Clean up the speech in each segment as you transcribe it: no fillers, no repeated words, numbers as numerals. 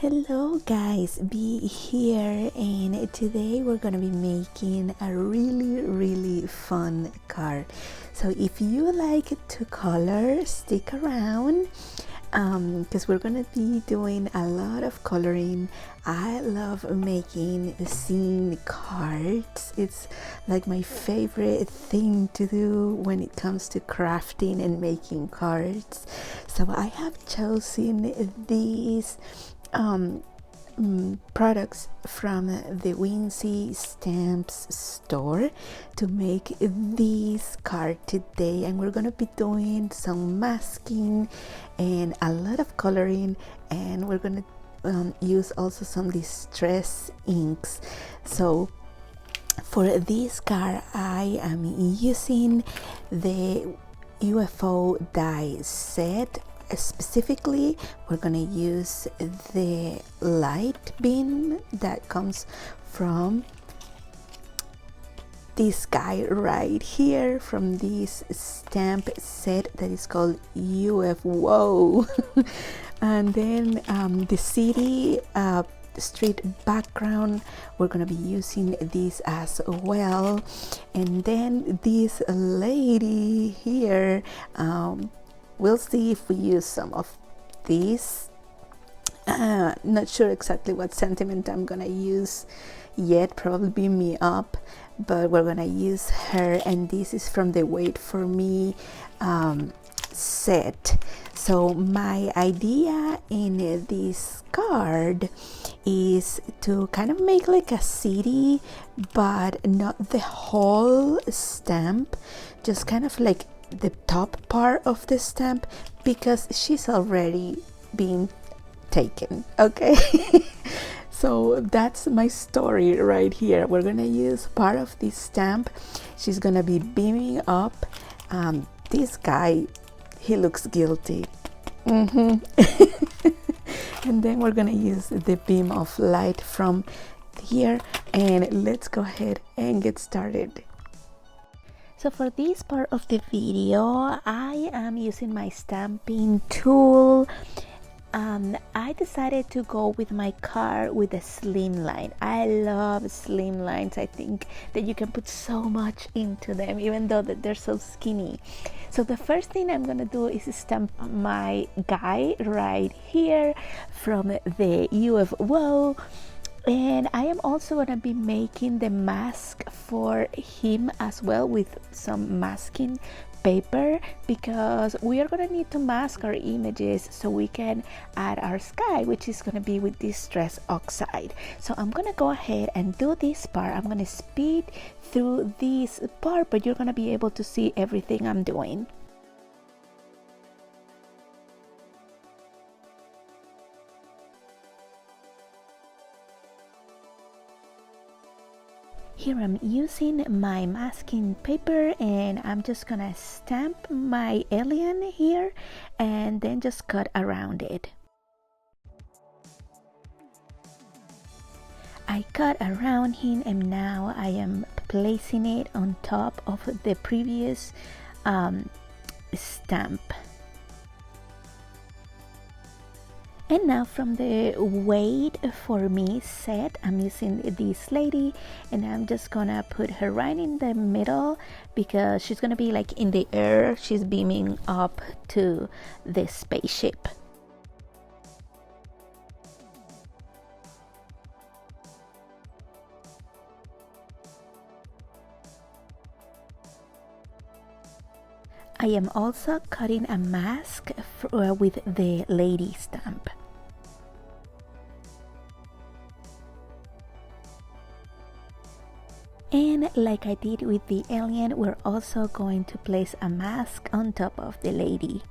Hello guys, be here, and today we're gonna be making a really fun card. So if you like to color, stick around because we're gonna be doing a lot of coloring. I love making scene cards. It's like my favorite thing to do when it comes to crafting and making cards. So I have chosen these products from the Whimsy Stamps store to make this card today, and we're gonna be doing some masking and a lot of coloring, and we're gonna use also some distress inks. So for this card I am using the UFO die set. Specifically, we're gonna use the light beam that comes from this guy right here, from this stamp set that is called UFO. And then the city street background, we're gonna be using this as well. And then this lady here, we'll see if we use some of these. Not sure exactly what sentiment I'm gonna use yet, probably beam me up, but we're gonna use her, and this is from the Wait For Me set. So my idea in this card is to kind of make like a city, but not the whole stamp, just kind of like the top part of the stamp, because she's already been taken. Okay. So that's my story right here. We're gonna use part of this stamp. She's gonna be beaming up. This guy, he looks guilty. And then we're gonna use the beam of light from here, and let's go ahead and get started. So for this part of the video, I am using my stamping tool. I decided to go with my card with a Slimline. I love Slimlines. I think that you can put so much into them, even though that they're so skinny. So the first thing I'm gonna do is stamp my guy right here from the UFO. And I am also going to be making the mask for him as well with some masking paper, because we are going to need to mask our images so we can add our sky, which is going to be with Distress Oxide. So I'm going to go ahead and do this part. I'm going to speed through this part, but you're going to be able to see everything I'm doing. Here I'm using my masking paper, and I'm just gonna stamp my alien here and then just cut around it. I cut around him, and now I am placing it on top of the previous stamp. And now from the Wait For Me set, I'm using this lady, and I'm just gonna put her right in the middle because she's gonna be like in the air. She's beaming up to the spaceship. I am also cutting a mask with the lady stamp. And like I did with the alien, we're also going to place a mask on top of the lady.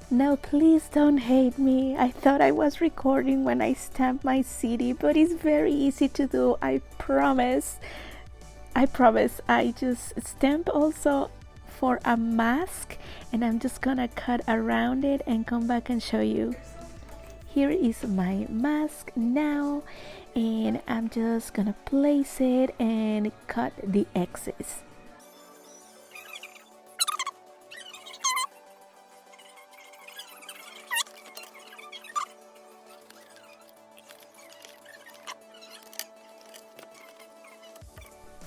No, please don't hate me. I thought I was recording when I stamped my city, but it's very easy to do. I promise. I just stamp also for a mask, and I'm just gonna cut around it and come back and show you. Here is my mask now, and I'm just gonna place it and cut the X's.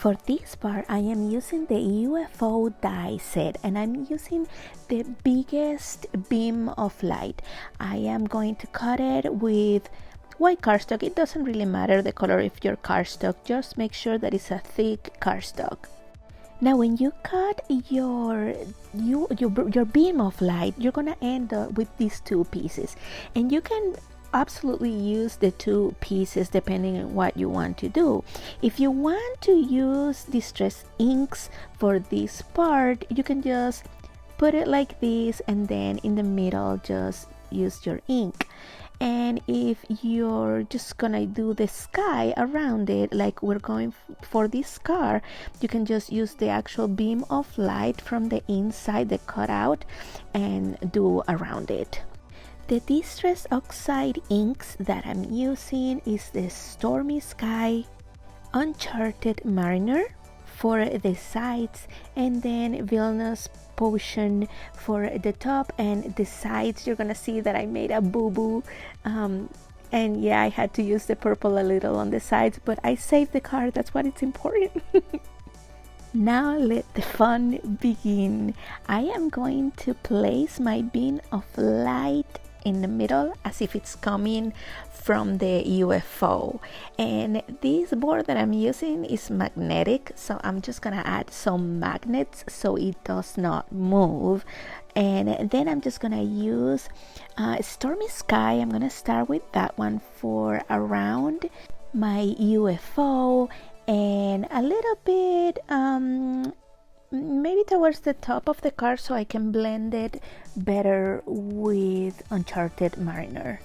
For this part, I am using the UFO die set, and I'm using the biggest beam of light. I am going to cut it with white cardstock. It doesn't really matter the color of your cardstock, just make sure that it's a thick cardstock. Now when you cut your beam of light, you're gonna end up with these two pieces, and you can absolutely use the two pieces depending on what you want to do. If you want to use distress inks for this part, you can just put it like this, and then in the middle just use your ink. And if you're just gonna do the sky around it, like we're going for this car, you can just use the actual beam of light from the inside, the cutout, and do around it. The Distress Oxide inks that I'm using is the Stormy Sky, Uncharted Mariner for the sides, and then Villainous Potion for the top, and the sides you're gonna see that I made a boo-boo, and yeah, I had to use the purple a little on the sides, but I saved the card, that's what it's important. Now let the fun begin. I am going to place my beam of light in the middle as if it's coming from the UFO, and this board that I'm using is magnetic, so I'm just gonna add some magnets so it does not move. And then I'm just gonna use Stormy Sky. I'm gonna start with that one for around my UFO, and a little bit maybe towards the top of the card so I can blend it better with Uncharted Mariner.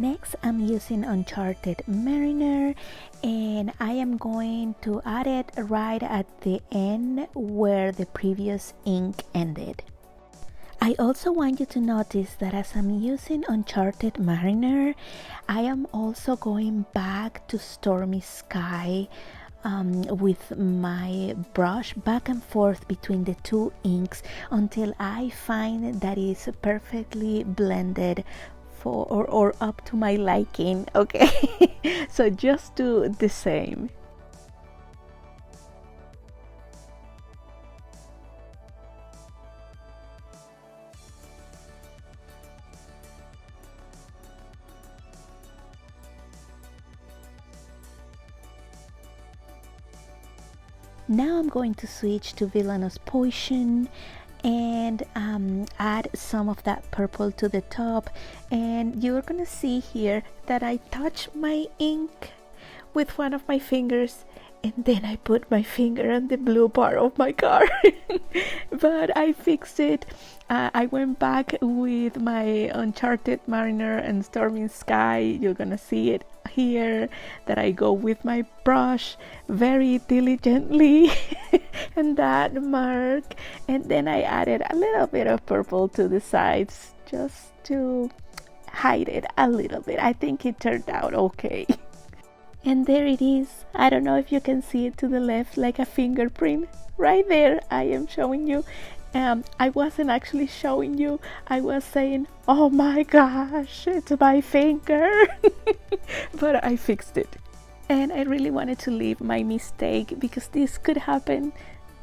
Next, I'm using Uncharted Mariner, and I am going to add it right at the end where the previous ink ended. I also want you to notice that as I'm using Uncharted Mariner, I am also going back to Stormy Sky with my brush back and forth between the two inks until I find that it's perfectly blended or up to my liking. Okay. So just do the same. Now I'm going to switch to Villainous Potion and add some of that purple to the top, and you're gonna see here that I touch my ink with one of my fingers, and then I put my finger on the blue part of my card. But I fixed it. I went back with my Uncharted Mariner and Stormy Sky. You're gonna see it here that I go with my brush very diligently and that mark, and then I added a little bit of purple to the sides just to hide it a little bit. I think it turned out okay. And there it is. I don't know if you can see it to the left, like a fingerprint. Right there, I am showing you. I wasn't actually showing you. I was saying, oh my gosh, it's my finger. But I fixed it. And I really wanted to leave my mistake because this could happen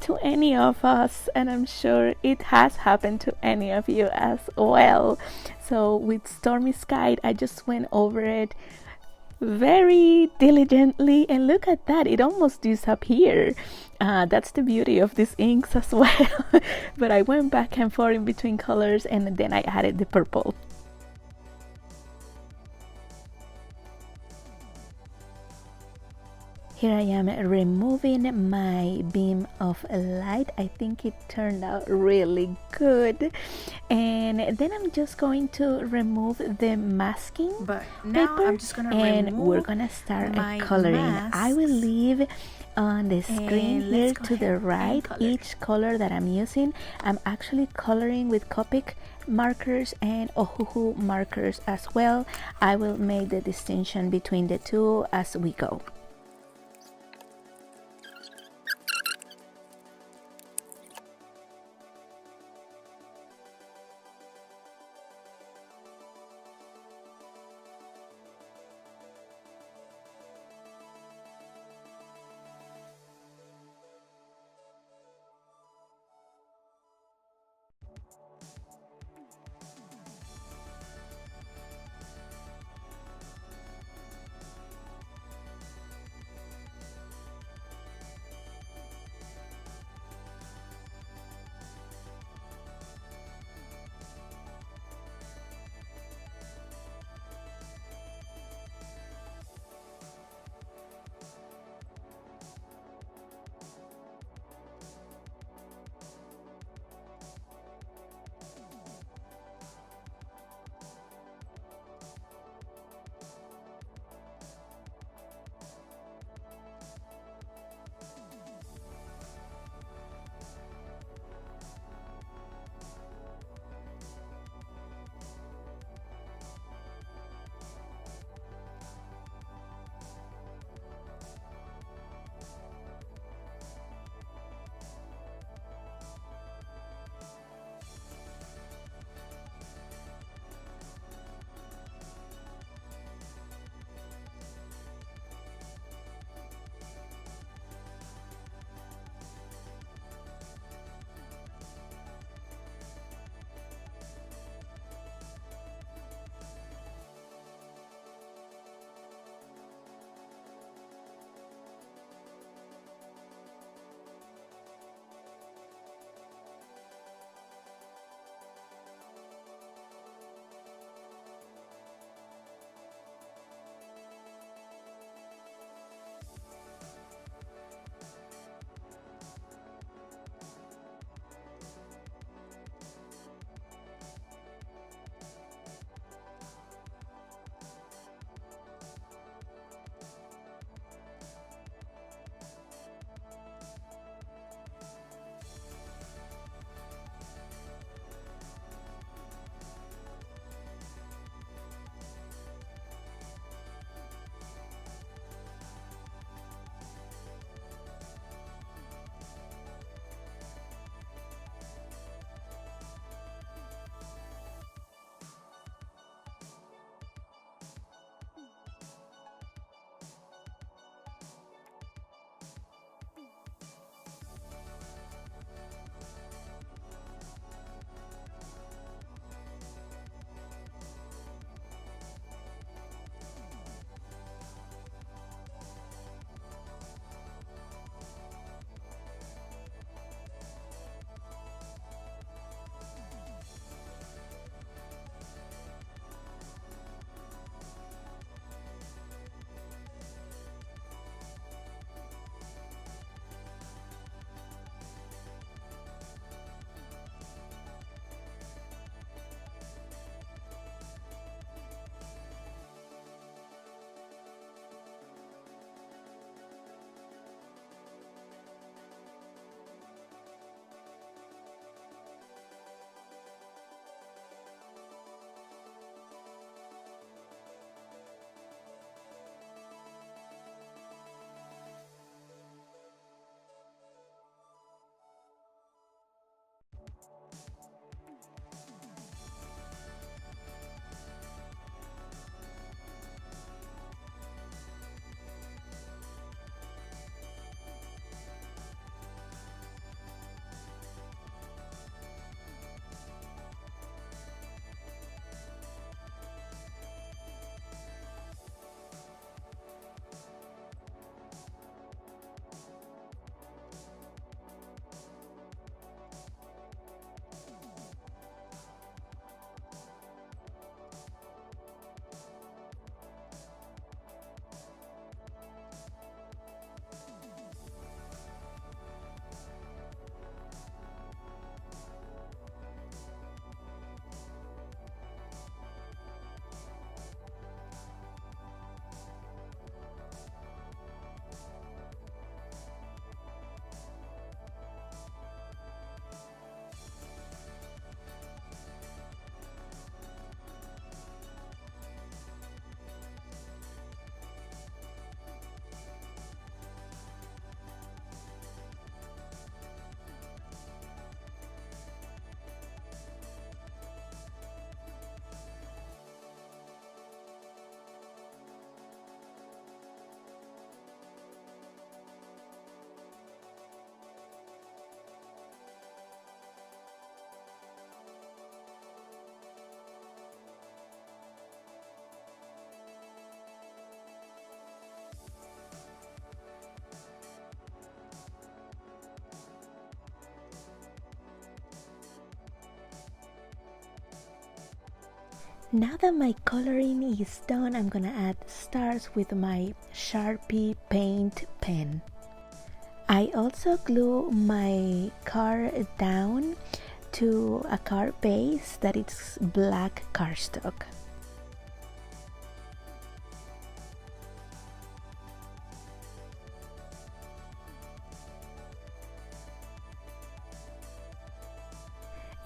to any of us, and I'm sure it has happened to any of you as well. So with Stormy Sky, I just went over it very diligently, and look at that, it almost disappeared. That's the beauty of these inks as well. But I went back and forth in between colors, and then I added the purple. Here I am removing my beam of light. I think it turned out really good. And then I'm just going to remove the masking paper, I'm just gonna and we're gonna start coloring. I will leave on the screen here to the right each color that I'm using. I'm actually coloring with Copic markers and Ohuhu markers as well. I will make the distinction between the two as we go. Now that my coloring is done, I'm gonna add stars with my Sharpie paint pen. I also glue my card down to a card base that is black cardstock.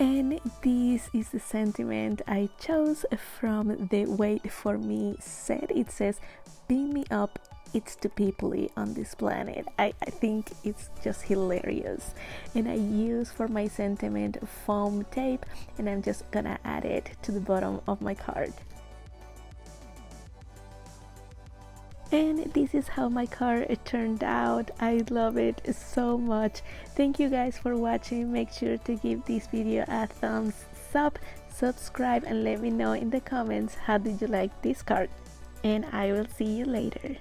And this is the sentiment I chose from the Wait For Me set. It says, "Beam me up, it's too peoply on this planet." I think it's just hilarious. And I use for my sentiment foam tape, and I'm just gonna add it to the bottom of my card. And this is how my card turned out. I love it so much. Thank you guys for watching. Make sure to give this video a thumbs up, subscribe, and let me know in the comments how did you like this card. And I will see you later.